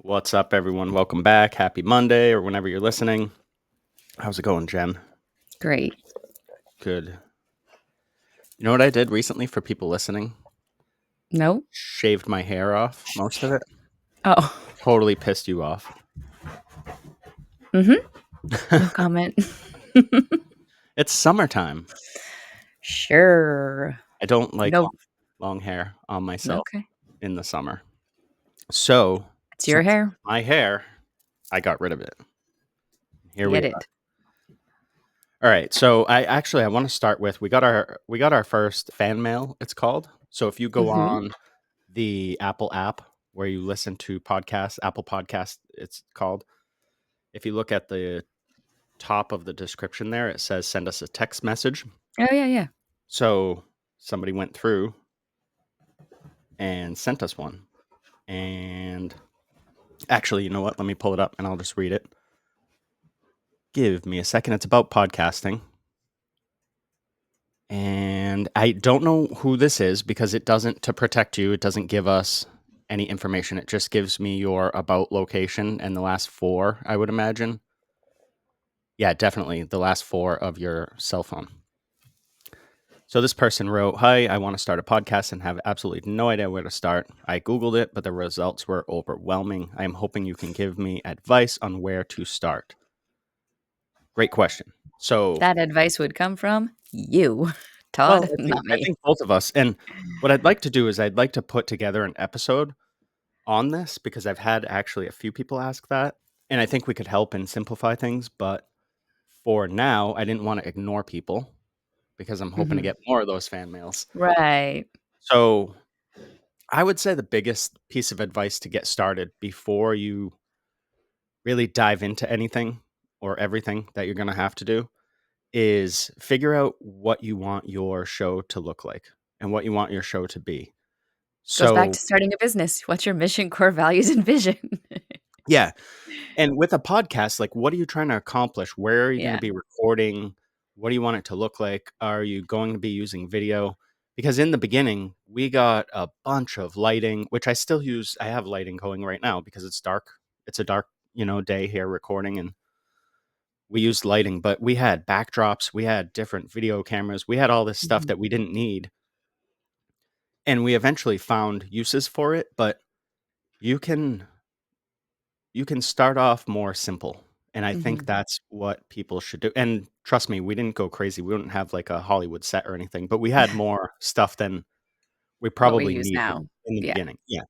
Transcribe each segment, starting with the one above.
What's up, everyone? Welcome back. Happy Monday, or whenever you're listening. How's it going, Jen? Great. Good. You know what I did recently for people listening? No? Shaved my hair off, most of it. Oh. Totally pissed you off. No comment. It's summertime. Sure. I don't like No. long hair on myself Okay. in the summer. So, It's your since hair. my hair, I got rid of it. Here we Get are. it. All right. So I want to start with we got our first fan mail, it's called. So if you go on the Apple app where you listen to podcasts, Apple Podcast, it's called. If you look at the top of the description there, it says send us a text message. Oh, yeah. So somebody went through and sent us one. And actually, you know what? Let me pull it up and I'll just read it. Give me a second. It's about podcasting. And I don't know who this is because it doesn't, to protect you, it doesn't give us any information. It just gives me your about location and the last four, I would imagine. Yeah, definitely the last four of your cell phone. So this person wrote, "Hi, I want to start a podcast and have absolutely no idea where to start. I Googled it, but the results were overwhelming. I am hoping you can give me advice on where to start." Great question. So, That advice would come from you, well, Todd, not I me. think both of us. And what I'd like to do is I'd like to put together an episode on this because I've had actually a few people ask that, and I think we could help and simplify things. But for now, I didn't want to ignore people because I'm hoping to get more of those fan mails. Right. So I would say the biggest piece of advice to get started before you really dive into anything or everything that you're going to have to do is figure out what you want your show to look like and what you want your show to be. Goes back So, to starting a business. What's your mission, core values, and vision? yeah. And with a podcast, like, what are you trying to accomplish? Where are you going to Yeah. be recording? What do you want it to look like? Are you going to be using video? Because in the beginning, we got a bunch of lighting, which I still use. I have lighting going right now because it's dark. It's a dark, day here recording, and we used lighting, but we had backdrops, we had different video cameras, we had all this stuff Mhm. that we didn't need. And we eventually found uses for it, but you can start off more simple. And I think Mhm. that's what people should do. And trust me, we didn't go crazy. We didn't have like a Hollywood set or anything, but we had more stuff than we What we probably use needed now. in the Yeah. beginning. Yeah.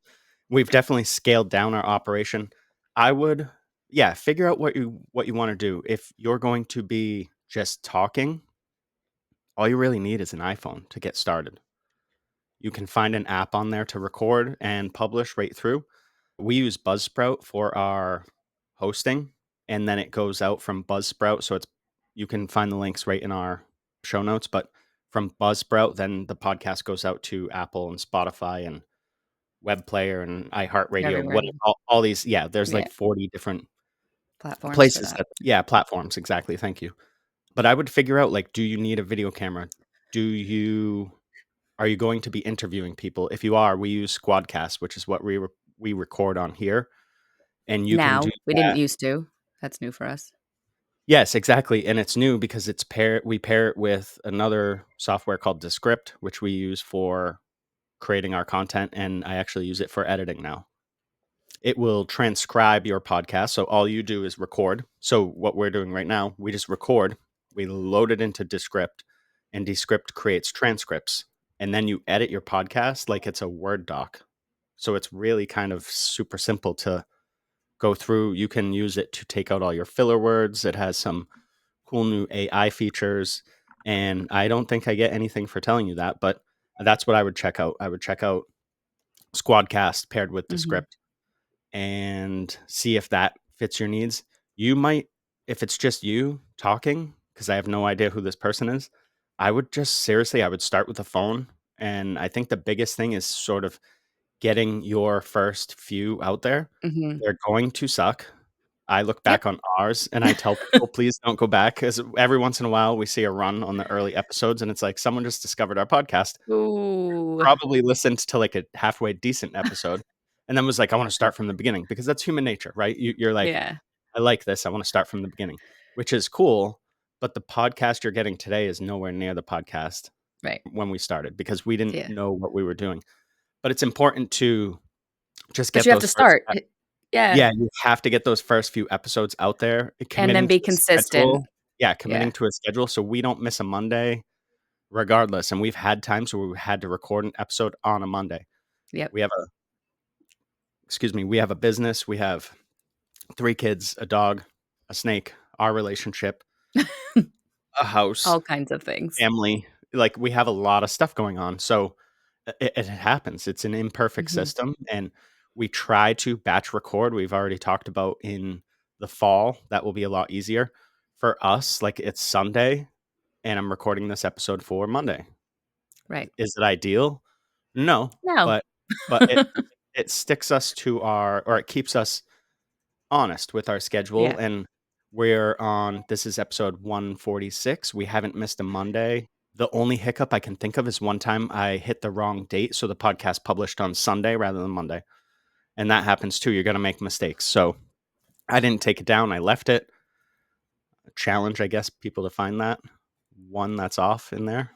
We've definitely scaled down our operation. I would, yeah, figure out what you want to do. If you're going to be just talking, all you really need is an iPhone to get started. You can find an app on there to record and publish right through. We use Buzzsprout for our hosting, and then it goes out from Buzzsprout. So you can find the links right in our show notes. But from Buzzsprout, then the podcast goes out to Apple and Spotify and Web Player and iHeartRadio. Everywhere. What all these? Yeah, there's Yeah. like 40 different Platforms for places that. that. Yeah, platforms exactly. Thank you. But I would figure out, like, do you need a video camera? Do you Are you going to be interviewing people? If you are, we use Squadcast, which is what we record on here, and you can do Now, we didn't that. used to. That's new for us. Yes, exactly, and it's new because we pair it with another software called Descript, which we use for creating our content, and I actually use it for editing now. It will transcribe your podcast, so all you do is record. So what we're doing right now, we just record, we load it into Descript, and Descript creates transcripts, and then you edit your podcast like it's a Word doc. So it's really kind of super simple to go through. You can use it to take out all your filler words. It has some cool new AI features, and I don't think I get anything for telling you that, but that's what I would check out. I would check out Squadcast paired with Mhm. Descript and see if that fits your needs. You might, if it's just you talking, because I have no idea who this person is, I would just seriously, I would start with a phone. And I think the biggest thing is sort of getting your first few out there. Mhm. They're going to suck. I look Yep. back on ours and I tell people, please don't go back. Because every once in a while we see a run on the early episodes and it's like someone just discovered our podcast, Ooh. probably listened to like a halfway decent episode. and then was like, "I wanna start from the beginning," because that's human nature, right? You're like, Yeah. "I like this, I wanna start from the beginning," which is cool, but the podcast you're getting today is nowhere near the podcast Right. when we started because we didn't Yeah. know what we were doing. But it's important to just But get you have those to first start. Yeah. yeah, you have to get those first few episodes out there, And then committing to be a schedule. consistent. Yeah, Yeah. committing to a schedule so we don't miss a Monday regardless, and we've had times where we had to record an episode on a Monday. Yep. We have a we have a business, we have 3 kids, a dog, a snake, our relationship, a house, All kinds of things. family, like, we have a lot of stuff going on, so it happens. It's an imperfect Mhm. system, and we try to batch record. We've already talked about in the fall, that will be a lot easier. For us, like, it's Sunday, and I'm recording this episode for Monday. Right. Is it ideal? No, No. but it sticks us to our or it keeps us honest with our schedule, Yeah. and we're on this is episode 146. We haven't missed a Monday. The only hiccup I can think of is one time I hit the wrong date, so the podcast published on Sunday rather than Monday, and that happens too. You're gonna make mistakes. So I didn't take it down. I left it. Challenge, I guess, people to find that one that's off in there.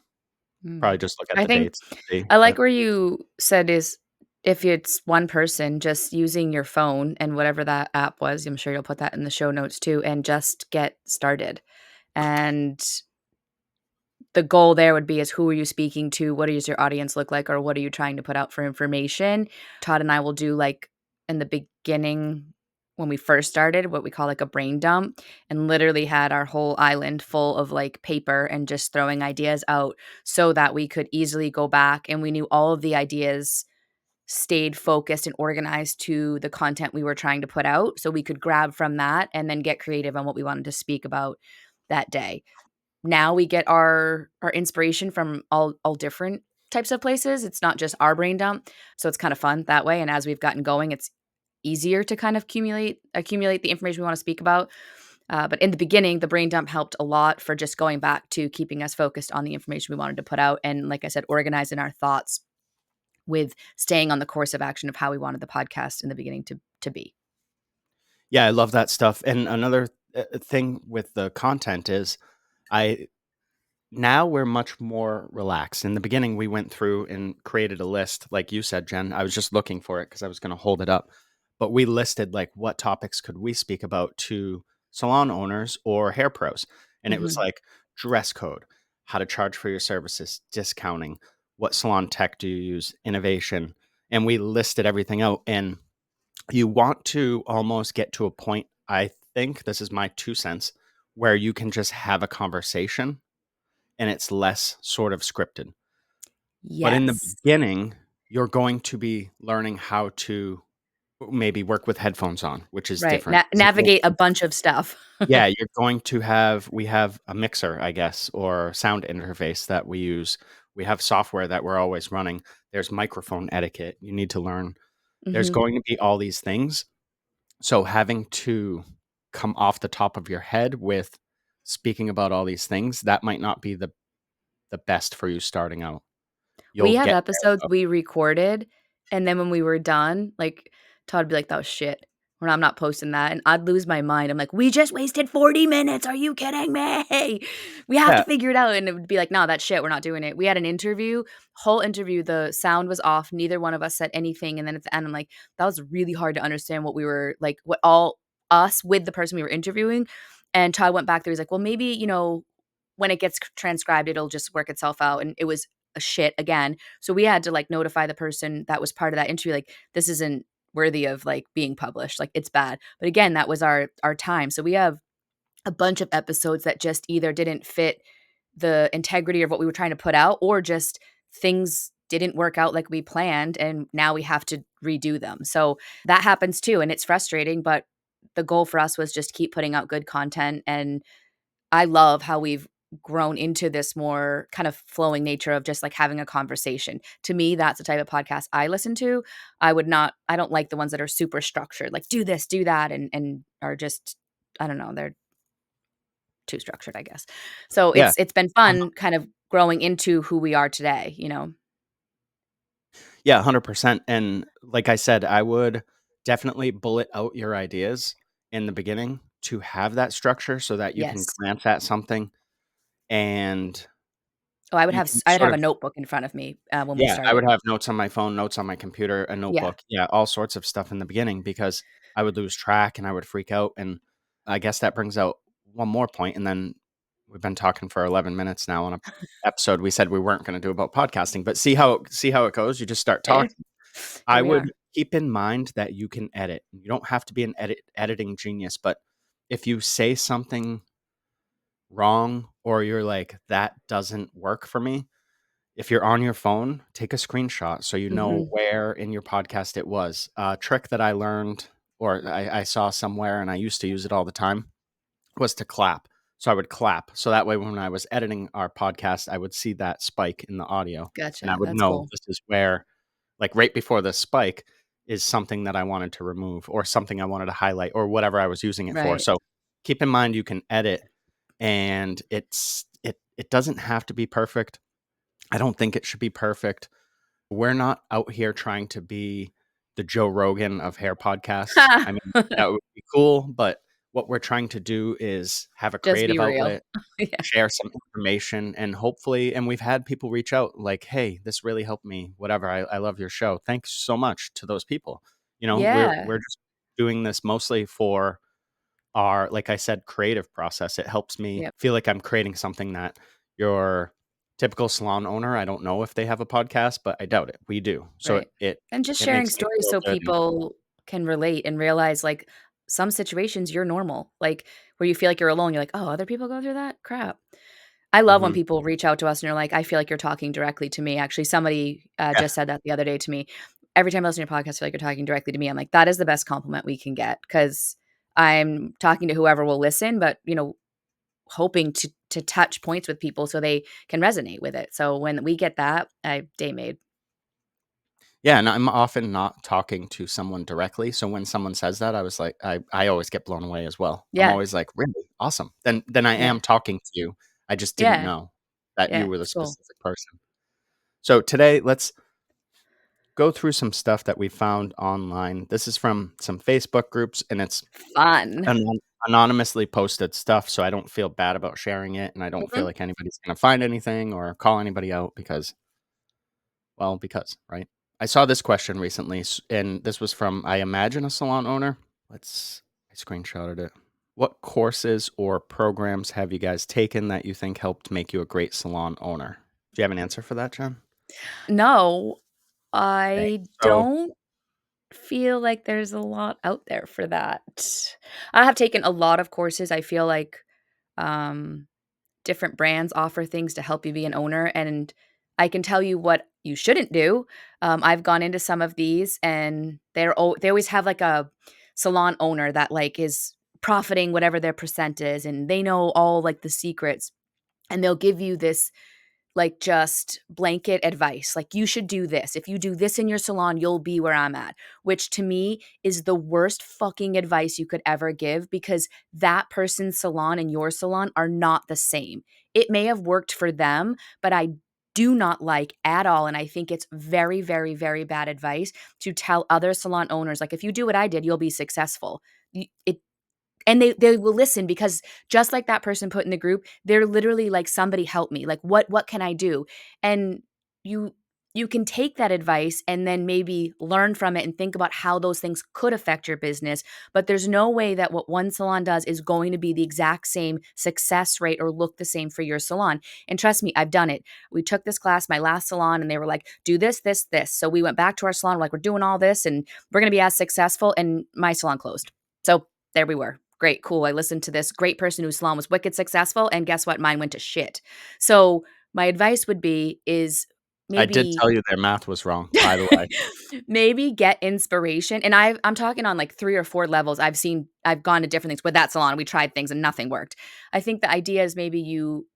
Probably Mm. just look at I the think dates and see, I like but where you said is if it's one person just using your phone and whatever that app was, I'm sure you'll put that in the show notes too, and just get started. And the goal there would be is who are you speaking to? What does your audience look like? Or what are you trying to put out for information? Todd and I will do like in the beginning when we first started what we call like a brain dump and literally had our whole island full of like paper and just throwing ideas out so that we could easily go back and we knew all of the ideas stayed focused and organized to the content we were trying to put out so we could grab from that and then get creative on what we wanted to speak about that day. Now we get our inspiration from all different types of places. It's not just our brain dump, so it's kind of fun that way, and as we've gotten going, it's easier to kind of accumulate the information we wanna speak about, but in the beginning, the brain dump helped a lot for just going back to keeping us focused on the information we wanted to put out, and like I said, organizing our thoughts with staying on the course of action of how we wanted the podcast in the beginning to be. yeah, I love that stuff. And another thing with the content is I now we're much more relaxed. In the beginning, we went through and created a list, like you said, Jen. I was just looking for it because I was going to hold it up. But we listed like what topics could we speak about to salon owners or hair pros. And it was Mhm. like dress code, how to charge for your services, discounting, what salon tech do you use, innovation. And we listed everything out. And you want to almost get to a point, I think this is my 2 cents, where you can just have a conversation and it's less sort of scripted. But in the Yes. beginning, you're going to be learning how to maybe work with headphones on, which is Right, different. 'Cause it navigate a bunch of stuff. yeah, you're going to have we have a mixer, I guess, or sound interface that we use. We have software that we're always running. There's microphone etiquette you need to learn. There's Mhm. going to be all these things. So having to come off the top of your head with speaking about all these things, that might not be the best for you starting out. We You'll have get there episodes though. we recorded, and then when we were done, like, Todd would be like, "That was shit," or, "I'm not posting that," and I'd lose my mind. I'm like, "We just wasted 40 minutes, are you kidding me? We have to Yeah, figure it out," and it would be like, "No, that's shit, we're not doing it." We had an interview, whole interview, the sound was off, neither one of us said anything, and then at the end, I'm like, "That was really hard to understand what we were like, what all us with the person we were interviewing," and Todd went back there, he's like, "Well, maybe, when it gets transcribed, it'll just work itself out," and it was a shit again. So we had to like notify the person that was part of that interview, like, this isn't worthy of like being published. Like it's bad. But again, that was our time. So we have a bunch of episodes that just either didn't fit the integrity of what we were trying to put out, or just things didn't work out like we planned. And now we have to redo them. So that happens too. And it's frustrating, but the goal for us was just keep putting out good content. And I love how we've grown into this more kind of flowing nature of just like having a conversation. To me, that's the type of podcast I listen to. I don't like the ones that are super structured, like do this, do that, and are just, I don't know, they're too structured, I guess. So yeah. it's been Um, fun kind of growing into who we are today, you know? Yeah, 100%, and like I said, I would definitely bullet out your ideas in the beginning to have that structure so that you can Yes. glance at something and Oh, I would you have can I would sort have a of. notebook in front of me, when we Yeah, I would started. have notes on my phone, notes on my computer, a Yeah. notebook, yeah, all sorts of stuff in the beginning because I would lose track and I would freak out, and I guess that brings out one more point, and then we've been talking for 11 minutes now on a episode we said we weren't gonna do about podcasting, but see how it goes, you just start Eh, talking. here I we would are. keep in mind that you can edit. You don't have to be an editing genius, but if you say something wrong or you're like, "That doesn't work for me," if you're on your phone, take a screenshot so you know Mhm. where in your podcast it was. A trick that I learned or I saw somewhere and I used to use it all the time was to clap. So I would clap. So that way, when I was editing our podcast, I would see that spike in the audio and I Gotcha, would that's know cool. this is where, like right before the spike, is something that I wanted to remove or something I wanted to highlight or whatever I was using it for. Right. So keep in mind you can edit and it doesn't have to be perfect. I don't think it should be perfect. We're not out here trying to be the Joe Rogan of hair podcasts. I mean, that would be cool, but what we're trying to do is have a Just be creative real. outlet, Yeah. share some information, and hopefully and we've had people reach out like, "Hey, this really helped me, whatever. I love your show." Thanks so much to those people. You know, Yeah. we're just doing this mostly for our, like I said, creative process. It helps me Yep. feel like I'm creating something that your typical salon owner, I don't know if they have a podcast, but I doubt it. We do. So Right. And just it sharing makes me stories feel so good and people can relate and realize, like, some situations you're normal, like, where you feel like you're alone, you're like, "Oh, other people go through that? Crap." I love when mhm. people reach out to us and you're like, "I feel like you're talking directly to me." Actually, somebody, Yeah. just said that the other day to me. "Every time I listen to your podcast, I feel like you're talking directly to me." I'm like, "That is the best compliment we can get because 'cause I'm talking to whoever will listen, but, hoping to touch points with people so they can resonate with it." So when we get that, I day made. Yeah, and I'm often not talking to someone directly, so when someone says that, I was like I always get blown away as well. I'm Yeah. always like, "Really? Awesome." Then I Yeah. am talking to you. I just didn't Yeah. know that you Yeah. were the It's cool. specific person. So today, let's go through some stuff that we found online. This is from some Facebook groups, and it's Fun. anonymously posted stuff, so I don't feel bad about sharing it, and I don't feel Mhm. like anybody's gonna find anything or call anybody out because, well, because, right? I saw this question recently, and this was from, I imagine, a salon owner. I screenshotted it. What courses or programs have you guys taken that you think helped make you a great salon owner? Do you have an answer for that, Jen? No, Okay. I So, don't feel like there's a lot out there for that. I have taken a lot of courses. I feel like, um, different brands offer things to help you be an owner, and I can tell you what you shouldn't do. I've gone into some of these, and they always have, like, a salon owner that, like, is profiting whatever their percent is, and they know all, like, the secrets, and they'll give you this, like, just blanket advice, like, "You should do this. If you do this in your salon, you'll be where I'm at," which to me is the worst fucking advice you could ever give because that person's salon and your salon are not the same. It may have worked for them, but I do not like at all, and I think it's very, very, very bad advice to tell other salon owners, like, "If you do what I did, you'll be successful." It and they will listen because just like that person put in the group, they're literally like, "Somebody help me. Like, what can I do?" And you you can take that advice and then maybe learn from it and think about how those things could affect your business, but there's no way that what one salon does is going to be the exact same success rate or look the same for your salon. And trust me, I've done it. We took this class, my last salon, and they were like, "Do this, this, this." So we went back to our salon, we're like, "We're doing all this and we're gonna be as successful," and my salon closed. So there we were. Great, cool. I listened to this great person whose salon was wicked successful, and guess what? Mine went to shit. So my advice would be is I did maybe tell you their math was wrong, by the way. maybe get inspiration. And I'm talking on like 3 or 4 levels. I've gone to different things with that salon. We tried things and nothing worked. I think the idea is maybe you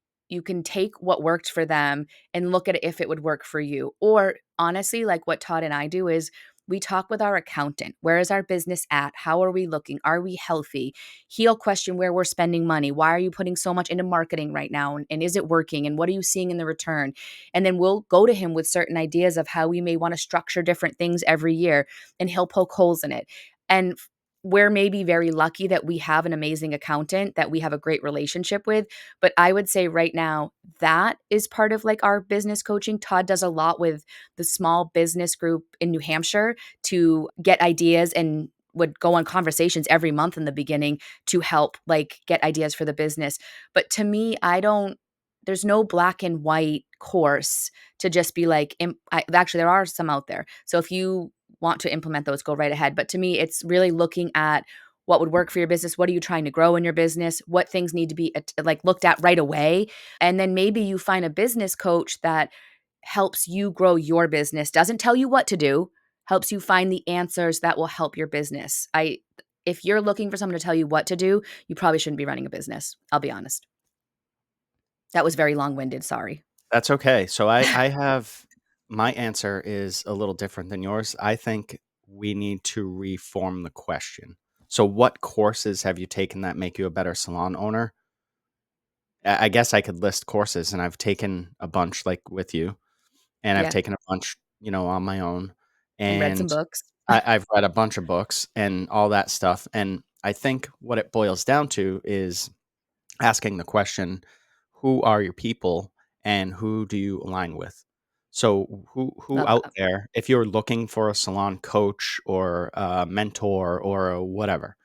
can take what worked for them and look at it if it would work for you. Or honestly, like what Todd and I do is we talk with our accountant. Where is our business at? How are we looking? Are we healthy? He'll question where we're spending money. Why are you putting so much into marketing right now? And is it working? And what are you seeing in the return? And then we'll go to him with certain ideas of how we may want to structure different things every year, and he'll poke holes in it. And we're maybe very lucky that we have an amazing accountant that we have a great relationship with. But I would say right now, that is part of like our business coaching. Todd does a lot with the small business group in New Hampshire to get ideas, and would go on conversations every month in the beginning to help like get ideas for the business. But to me, there's no black and white course to just be like, actually, there are some out there. So if you want to implement those, go right ahead. But to me, it's really looking at what would work for your business. What are you trying to grow in your business? What things need to be like looked at right away? And then maybe you find a business coach that helps you grow your business, doesn't tell you what to do, helps you find the answers that will help your business. If you're looking for someone to tell you what to do, you probably shouldn't be running a business. I'll be honest. That was very long-winded, sorry. That's okay. So I have my answer is a little different than yours. I think we need to reform the question. So what courses have you taken that make you a better salon owner? I guess I could list courses, and I've taken a bunch like with you, and I've Yeah, taken a bunch, on my own. and read some And books. I've read a bunch of books and all that stuff. And I think what it boils down to is asking the question, who are your people and who do you align with? So who Love out that. there, if you're looking for a salon coach or a mentor or a whatever,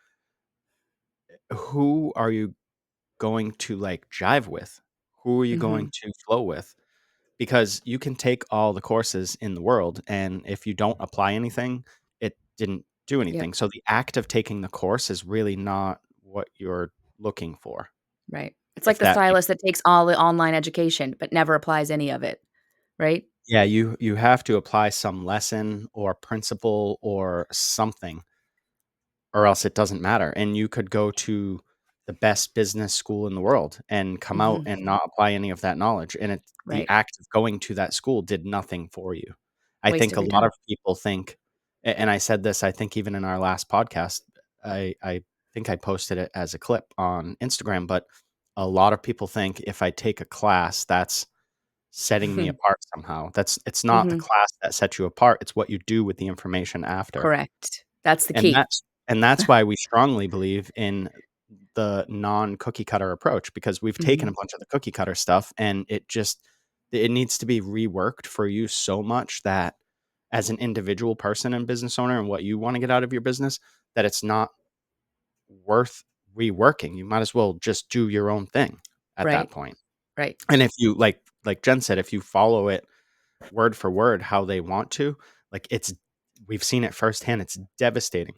who are you going to like jive with? Who are you going Mhm. to flow with? Because you can take all the courses in the world, and if you don't apply anything, it didn't do Yep, anything. So the act of taking the course is really not what you're looking for. right. It's like If the that makes stylist that takes all the online education but never applies any of it, right? Yeah, you have to apply some lesson or principle or something, or else it doesn't matter. And you could go to the best business school in the world and come out Mhm. and not apply any of that knowledge. And the Right. act of going to that school did nothing for you. I Waste think of a your lot time. of people think, and I said this, I think even in our last podcast, I think I posted it as a clip on Instagram, but a lot of people think if I take a class, that's setting me apart somehow. It's not the Mhm. class that sets you apart, it's what you do with the information after. Correct. That's the And key. that's why we strongly believe in the non-cookie cutter approach, because we've taken a Mhm. bunch of the cookie cutter stuff and it needs to be reworked for you so much that as an individual person and business owner and what you wanna get out of your business, that it's not worth reworking. You might as well just do your own thing at that Right, point. right. And if you like Jen said, if you follow it word for word how they want to, like, it's we've seen it firsthand, it's devastating,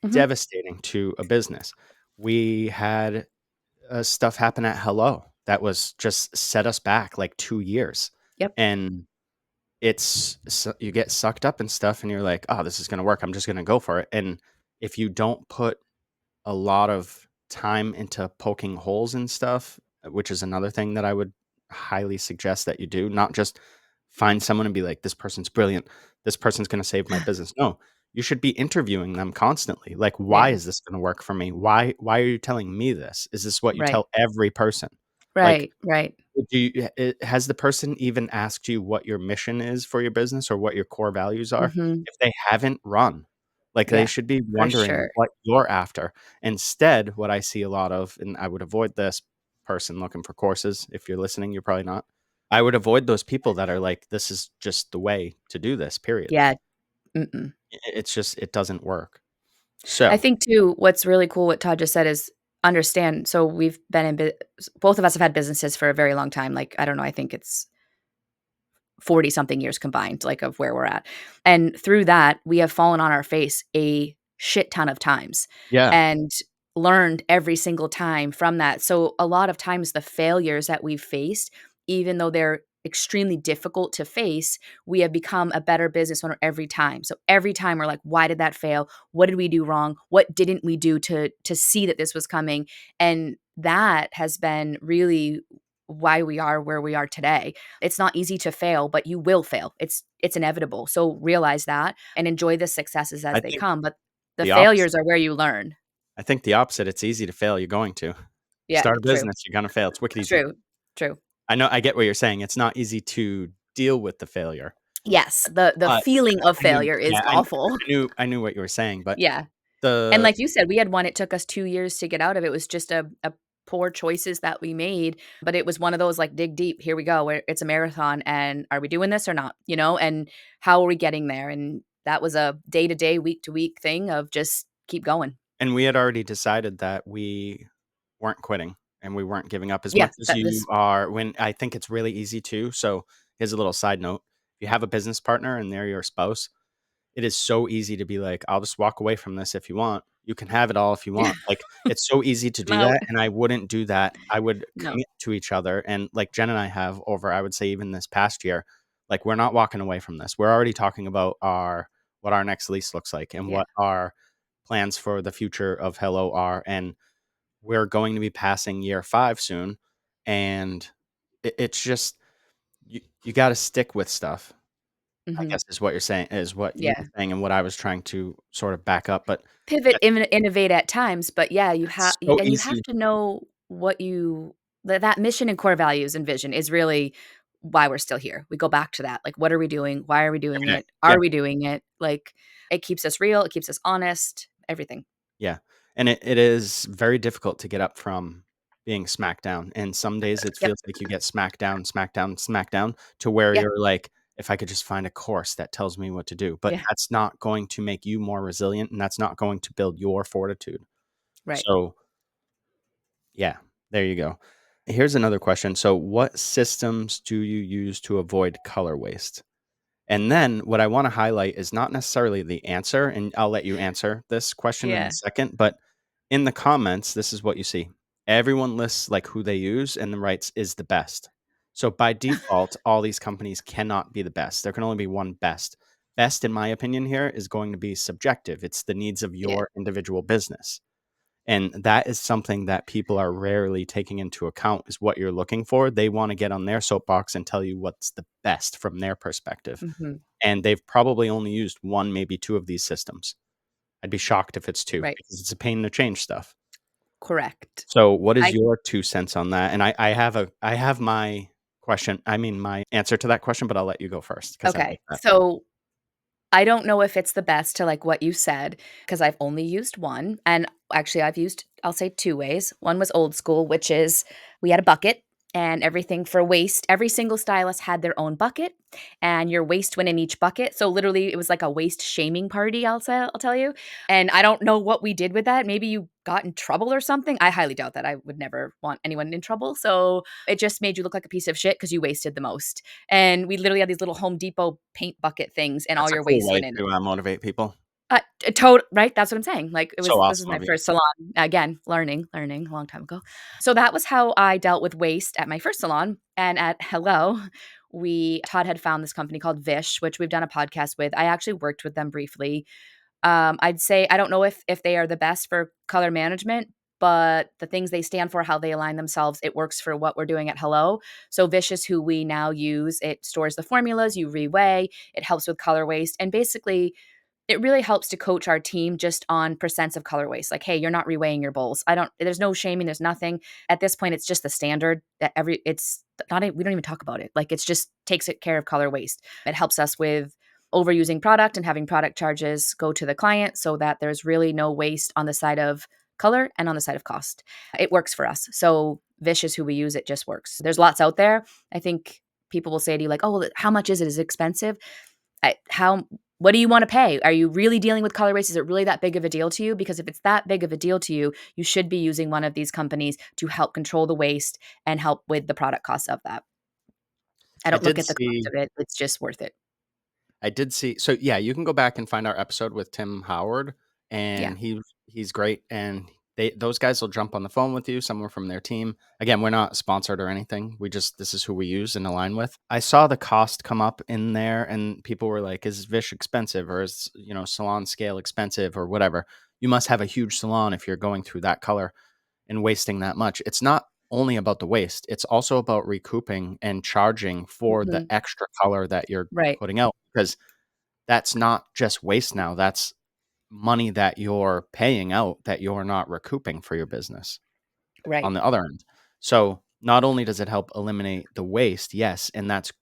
Mhm. devastating to a business. We had, stuff happen at Hello that was just set us back, like, 2 years, Yep. and you get sucked up in stuff and you're like, "Oh, this is gonna work, I'm just gonna go for it," and if you don't put a lot of time into poking holes in stuff, which is another thing that I would highly suggest that you do, not just find someone and be like, "This person's brilliant. This person's gonna save my business." No, you should be interviewing them constantly. Like, "Why Yeah. is this gonna work for me? Why are you telling me this? Is this what you Right. tell every person?" Like, Right, right. do you has the person even asked you what your mission is for your business or what your core values are? Mhm. If they haven't, run. Like, they Yeah, should be for wondering sure. what you're after. Instead, what I see a lot of, and I would avoid this person looking for courses. If you're listening, you're probably not. I would avoid those people that are like, "This is just the way to do this, period." Yeah, mm-mm. It's just it doesn't work. I So think too, what's really cool what Todd just said is understand. So we've been in both of us have had businesses for a very long time. Like, I don't know, I think it's 40 something years combined, like of where we're at. And through that, we have fallen on our face a shit ton of times yeah. and learned every single time from that. So a lot of times the failures that we've faced, even though they're extremely difficult to face, we have become a better business owner every time. So every time we're like, why did that fail? What did we do wrong? What didn't we do to see that this was coming? And that has been really why we are where we are today. It's not easy to fail, but you will fail. It's inevitable. So realize that and enjoy the successes I as they think come, but the the opposite. failures are where you learn. I think the opposite, it's easy to fail, you're going to. Yeah, Start a true. business, you're gonna fail, it's wicked easy. True. True. I get what you're saying, it's not easy to deal with the failure, Yes, the but feeling of I knew failure is yeah, awful. I knew what you were saying, but Yeah. And the like you said, we had one, it took us 2 years to get out of. It was just a poor choices that we made, but it was one of those, like, dig deep, here we go, where it's a marathon, and are we doing this or not, you know, and how are we getting there? And that was a day to day, week to week thing of just keep going. and we had already decided that we weren't quitting and we weren't giving up as Yeah, much as that you this are when I think it's really easy too, so here's a little side note. If you have a business partner and they're your spouse, it is so easy to be like, "I'll just walk away from this if you want. You can have it all if you want." Like, it's so easy to I'm do out. that, and I wouldn't do that. I would No. commit to each other, and like Jen and I have over, I would say even this past year, like, we're not walking away from this. We're already talking about our what our next lease looks like and Yeah. what our plans for the future of Hello are, and we're going to be passing year 5 soon, and it's just you gotta stick with stuff. I Mhm. guess is what you're saying is what you were Yeah. saying and what I was trying to sort of back up, but Pivot, yeah, innovate at times, but yeah, you have it's so and you have easy. to know what you that mission and core values and vision is really why we're still here. We go back to that, like, what are we doing? Why are we doing Every day. it? Yeah, Are we doing it? Like, it keeps us real, it keeps us honest, everything. yeah, and it is very difficult to get up from being smacked down, and some days it Yep. feels like you get smacked down, smacked down, smacked down to where Yeah. you're like, "If I could just find a course that tells me what to do," but Yeah. that's not going to make you more resilient, and that's not going to build your fortitude. Right. So, yeah, there you go. Here's another question. So, what systems do you use to avoid color waste? And then what I wanna highlight is not necessarily the answer, and I'll let you answer this question in a Yeah. second, but in the comments, this is what you see. Everyone lists, like, who they use and then writes, "is the best." So, by default, all these companies cannot be the best. There can only be one best. Best, in my opinion here, is going to be subjective. It's the needs of Yeah. your individual business. And that is something that people are rarely taking into account is what you're looking for. They wanna get on their soapbox and tell you what's the best from their perspective, Mhm. and they've probably only used 1, maybe 2 of these systems. I'd be shocked if it's 2 Right. because it's a pain to change stuff. Correct. So, what is I your 2 cents on that? And I have my my answer to that question, but I'll let you go first because I okay. like that. So I don't know if it's the best to, like, what you said, because 'cause I've only used 1, and actually I've used, I'll say, 2 ways. One was old school, which is we had a bucket and everything for waste. Every single stylist had their own bucket, and your waste went in each bucket, so literally it was like a waste shaming party, I'll tell you, and I don't know what we did with that. Maybe you got in trouble or something. I highly doubt that. I would never want anyone in trouble, so it just made you look like a piece of shit because you wasted the most. And we literally had these little Home Depot paint bucket things, and all That's a your cool waste way went in it. to, motivate people. Right? That's what I'm saying. Like, it So was this was awesome my of you. first salon. Again, learning a long time ago. So that was how I dealt with waste at my first salon. And at Hello, we Todd had found this company called Vish, which we've done a podcast with. I actually worked with them briefly. I'd say I don't know if they are the best for color management, but the things they stand for, how they align themselves, it works for what we're doing at Hello. So Vish is who we now use. It stores the formulas, you reweigh, it helps with color waste, and basically it really helps to coach our team just on percents of color waste. Like, hey, you're not reweighing your bowls. I don't, there's no shaming, there's nothing. At this point, it's just the standard that it's not, we don't even talk about it. Like, it's just takes it care of color waste. It helps us with overusing product and having product charges go to the client so that there's really no waste on the side of color and on the side of cost. It works for us. So Vish is who we use. It just works. There's lots out there. I think people will say to you like, oh, well, how much is it? Is it expensive? How what do you want to pay? Are you really dealing with color waste? Is it really that big of a deal to you? Because if it's that big of a deal to you, you should be using one of these companies to help control the waste and help with the product costs of that. I I don't look did at the cost see of it. It's just worth it. I did see so, yeah, you can go back and find our episode with Tim Howard, Yeah. and he's great, and those guys will jump on the phone with you, someone from their team. Again, we're not sponsored or anything. We just this is who we use and align with. I saw the cost come up in there, and people were like, "Is Vish expensive, or is, Salon Scale expensive, or whatever?" You must have a huge salon if you're going through that color and wasting that much. It's not. only about the waste. It's also about recouping and charging for the Mhm. extra color that you're Right, putting out, because that's not just waste now. That's money that you're paying out that you're not recouping for your business right. on the other end. So not only does it help eliminate the waste, yes, and that's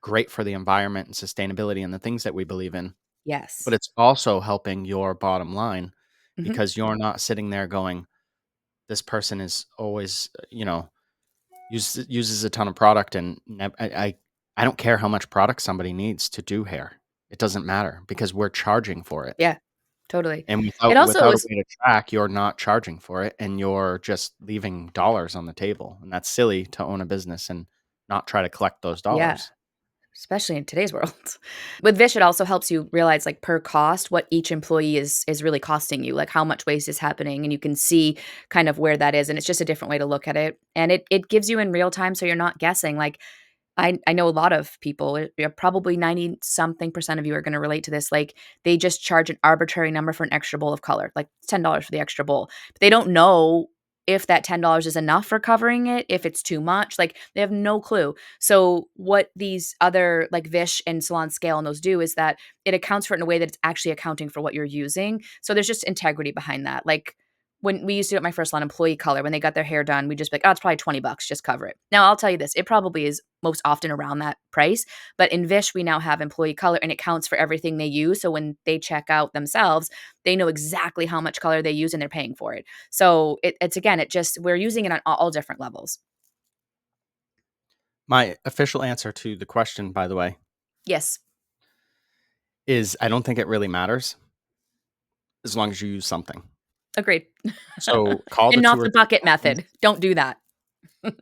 great for the environment and sustainability and the things that we believe in, but Yes. it's also helping your bottom line Mhm. because you're not sitting there going, this person is always, uses a ton of product and I don't care how much product somebody needs to do hair. It doesn't matter because we're charging for it. Yeah, totally. And It also without a is way to track, you're not charging for it, and you're just leaving dollars on the table, and that's silly to own a business and not try to collect those yeah. dollars. Especially in today's world. With Vish, it also helps you realize, like, per cost, what each employee is really costing you, like, how much waste is happening, and you can see kind of where that is, and it's just a different way to look at it, and it gives you in real time so you're not guessing, like, I know a lot of people, probably 90 something percent of you are gonna relate to this, like, they just charge an arbitrary number for an extra bowl of color, like, $10 for the extra bowl. But they don't know if that $10 is enough for covering it, if it's too much, like, they have no clue. So, what these other, like, Vish and Salon Scale and those do is that it accounts for it in a way that it's actually accounting for what you're using. So, there's just integrity behind that. Like, when we used to do at my first salon, employee color, when they got their hair done, we'd just be like, "Oh, it's probably 20 bucks, just cover it." Now, I'll tell you this, it probably is most often around that price, but in Vish, we now have employee color, and it counts for everything they use, so when they check out themselves, they know exactly how much color they use, and they're paying for it. So, it's again, it just we're using it on all different levels. My official answer to the question, by the way, Yes, is I don't think it really matters as long as you use something. agreed. So, call And the 2 not or the 3 bucket companies. method. Don't do that.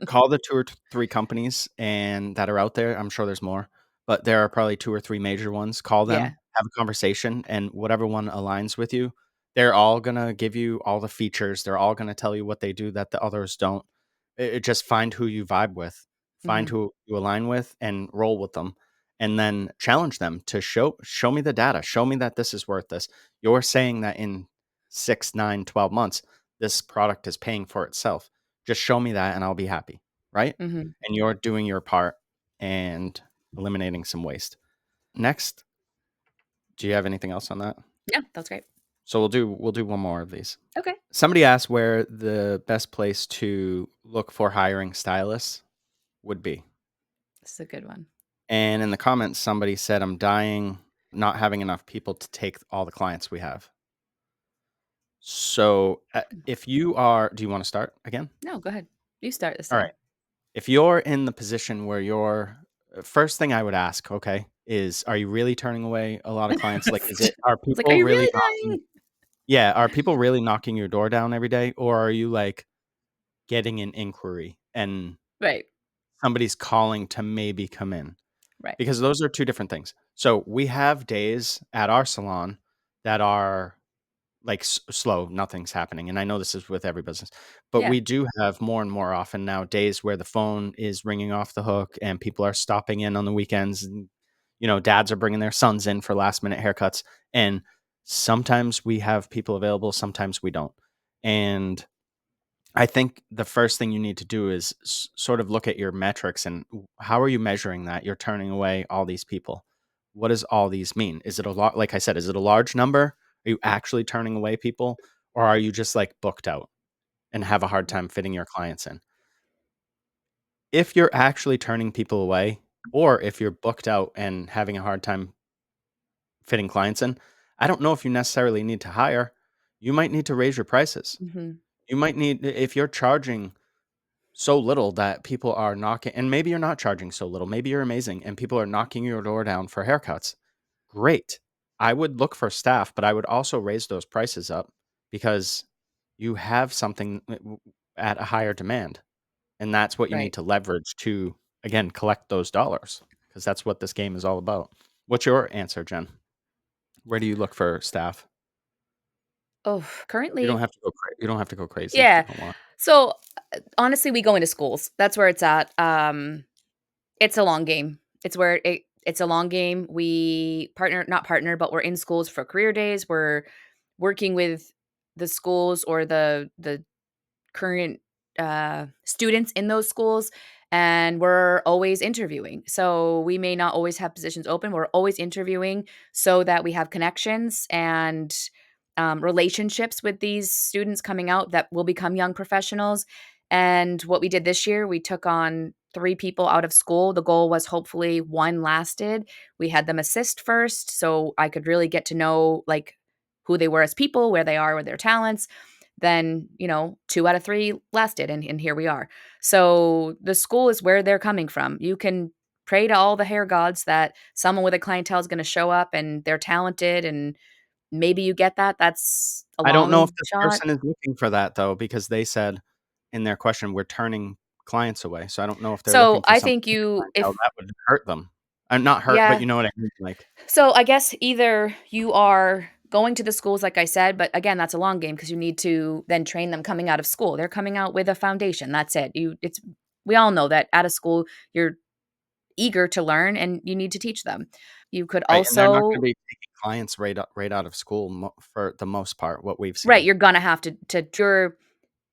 Call the 2 or 3 companies and that are out there. I'm sure there's more, but there are probably 2 or 3 major ones. Call Yeah. them, have a conversation, and whatever one aligns with you, they're all gonna give you all the features. They're all gonna tell you what they do that the others don't. Just find who you vibe with, find Mhm, who you align with, and roll with them, and then challenge them to show me the data. Show me that this is worth this. You're saying that in 6, 9, 12 months, this product is paying for itself. Just show me that and I'll be happy, right? mhm. And you're doing your part and eliminating some waste. Next, do you have anything else on that? Yeah, that's great. So we'll do one more of these. Okay. Somebody asked where the best place to look for hiring stylists would be. This is a good one. And in the comments, somebody said, I'm dying not having enough people to take all the clients we have. So if you are, do you want to start again? No, go ahead. You start this All right. time. If you're in the position where you're first thing I would ask, okay, is are you really turning away a lot of clients? Like, is it are It's like, "Are people you really really knocking dying?" yeah, are people really knocking your door down every day? Or are you like getting an inquiry and Right, somebody's calling to maybe come in? right. Because those are 2 different things. So we have days at our salon that are like slow, nothing's happening. And I know this is with every business, but Yeah. we do have more and more often now days where the phone is ringing off the hook and people are stopping in on the weekends. And, dads are bringing their sons in for last minute haircuts. And sometimes we have people available, sometimes we don't. And I think the first thing you need to do is sort of look at your metrics and how are you measuring that? You're turning away all these people. What does all these mean? Is it a lot? Like I said, is it a large number? Are you actually turning away people? Or are you just like booked out and have a hard time fitting your clients in? If you're actually turning people away, or if you're booked out and having a hard time fitting clients in, I don't know if you necessarily need to hire. You might need to raise your prices. Mhm. You might need, if you're charging so little that people are knocking and maybe you're not charging so little, maybe you're amazing and people are knocking your door down for haircuts. Great. I would look for staff, but I would also raise those prices up because you have something at a higher demand. And that's what you need Right. to leverage to, again, collect those dollars because that's what this game is all about. What's your answer, Jen? Where do you look for staff? Oh, You don't currently have to go you don't have to go crazy if you yeah. don't want. So, honestly, we go into schools. That's where it's at. It's a long game. It's a long game. We partner not partner, but we're in schools for career days. We're working with the schools or the current students in those schools, and we're always interviewing. So we may not always have positions open. We're always interviewing so that we have connections and relationships with these students coming out that will become young professionals. And what we did this year, we took on 3 people out of school. The goal was hopefully one lasted. We had them assist first so I could really get to know like who they were as people, where they are with their talents. Then, 2 out of 3 lasted, and here we are. So, the school is where they're coming from. You can pray to all the hair gods that someone with a clientele is gonna show up and they're talented, and maybe you get that. That's a I don't know if long this shot. person is looking for that though, because they said in their question, "We're turning clients away." So I don't know if they're So, looking for I some think you clientele if that would hurt them. Not hurt, but yeah. you know what I mean, like, So, I guess either you are going to the schools like I said, but again, that's a long game because you need to then train them coming out of school. They're coming out with a foundation, that's it. We all know that out of school, you're eager to learn and you need to teach them. You could right, and they're not gonna also be taking clients right out of school for the most part, what we've right, seen. you're gonna have to you're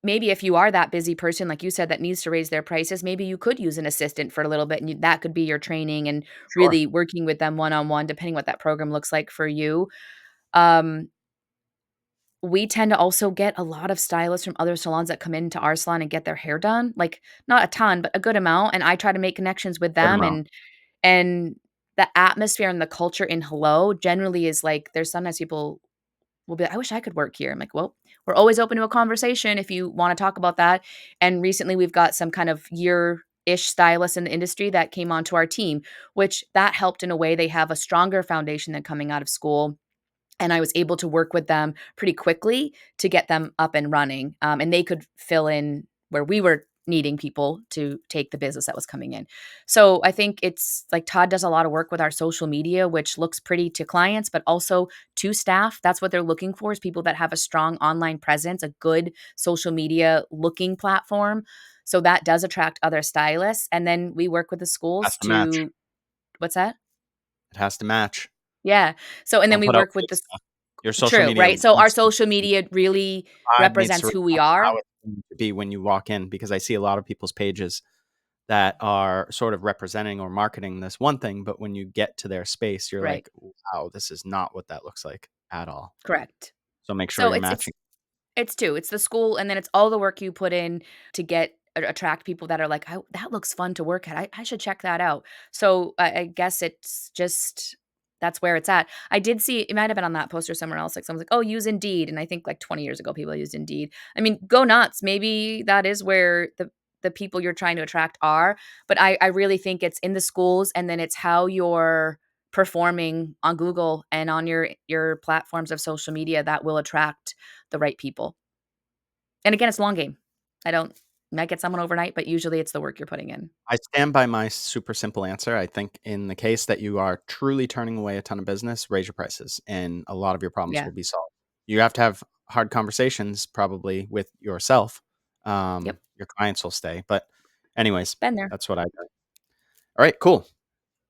maybe if you are that busy person, like you said, that needs to raise their prices, maybe you could use an assistant for a little bit and that could be your training and Sure. really working with them one-on-one, depending what that program looks like for you. Um, we tend to also get a lot of stylists from other salons that come into our salon and get their hair done, like, not a ton, but a good amount, and I try to make connections with Good them amount. and the atmosphere and the culture in Hello generally is like there's sometimes people will be like, "I wish I could work here." I'm like, "Well, we're always open to a conversation if you wanna talk about that." And recently, we've got some kind of year-ish stylists in the industry that came onto our team, which that helped in a way. They have a stronger foundation than coming out of school, and I was able to work with them pretty quickly to get them up and running, and they could fill in where we were needing people to take the business that was coming in. So I think it's like Todd does a lot of work with our social media, which looks pretty to clients, but also to staff. That's what they're looking for is people that have a strong online presence, a good social media looking platform. So that does attract other stylists. And then we work with the Has schools to match. to what's that? It has to match. Yeah. So and then Don't we put out work with fake the stuff. Your social true, media right? So our needs to social media really vibe needs to represents who we reflect how are. it's going to be when you walk in, because I see a lot of people's pages that are sort of representing or marketing this one thing, but when you get to their space, you're Right. like, "Wow, this is not what that looks like at all." Correct. So make sure So you're it's matching. It's 2. It's the school, and then it's all the work you put in to get attract people that are like, that looks fun to work at. I should check that out." So, I guess it's just that's where it's at. I did see it might have been on that poster somewhere else, like, someone's like, "Oh, use Indeed," and I think, like, 20 years ago, people used Indeed. I mean, go nuts. Maybe that is where the people you're trying to attract are, but I really think it's in the schools, and then it's how you're performing on Google and on your platforms of social media that will attract the right people. And again, it's a long game. I don't might get someone overnight, but usually it's the work you're putting in. I stand by my super simple answer. I think in the case that you are truly turning away a ton of business, raise your prices and a lot of your problems Yeah. will be solved. You have to have hard conversations probably with yourself. Yep. Your clients will stay. But anyways, Been there. that's what I do. All right, cool.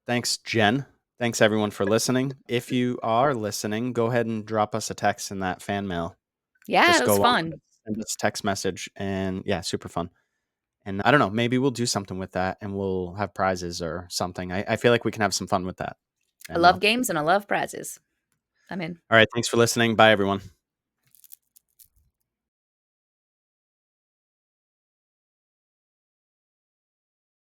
Thanks, Jen. Thanks everyone for listening. If you are listening, go ahead and drop us a text in that fan mail. Yeah, Just it was go on, fun. send us a text message, and yeah, super fun. And I don't know, maybe we'll do something with that and we'll have prizes or something. I feel like we can have some fun with that. I And love games and I love prizes. I'm in. all right, thanks for listening. Bye, everyone.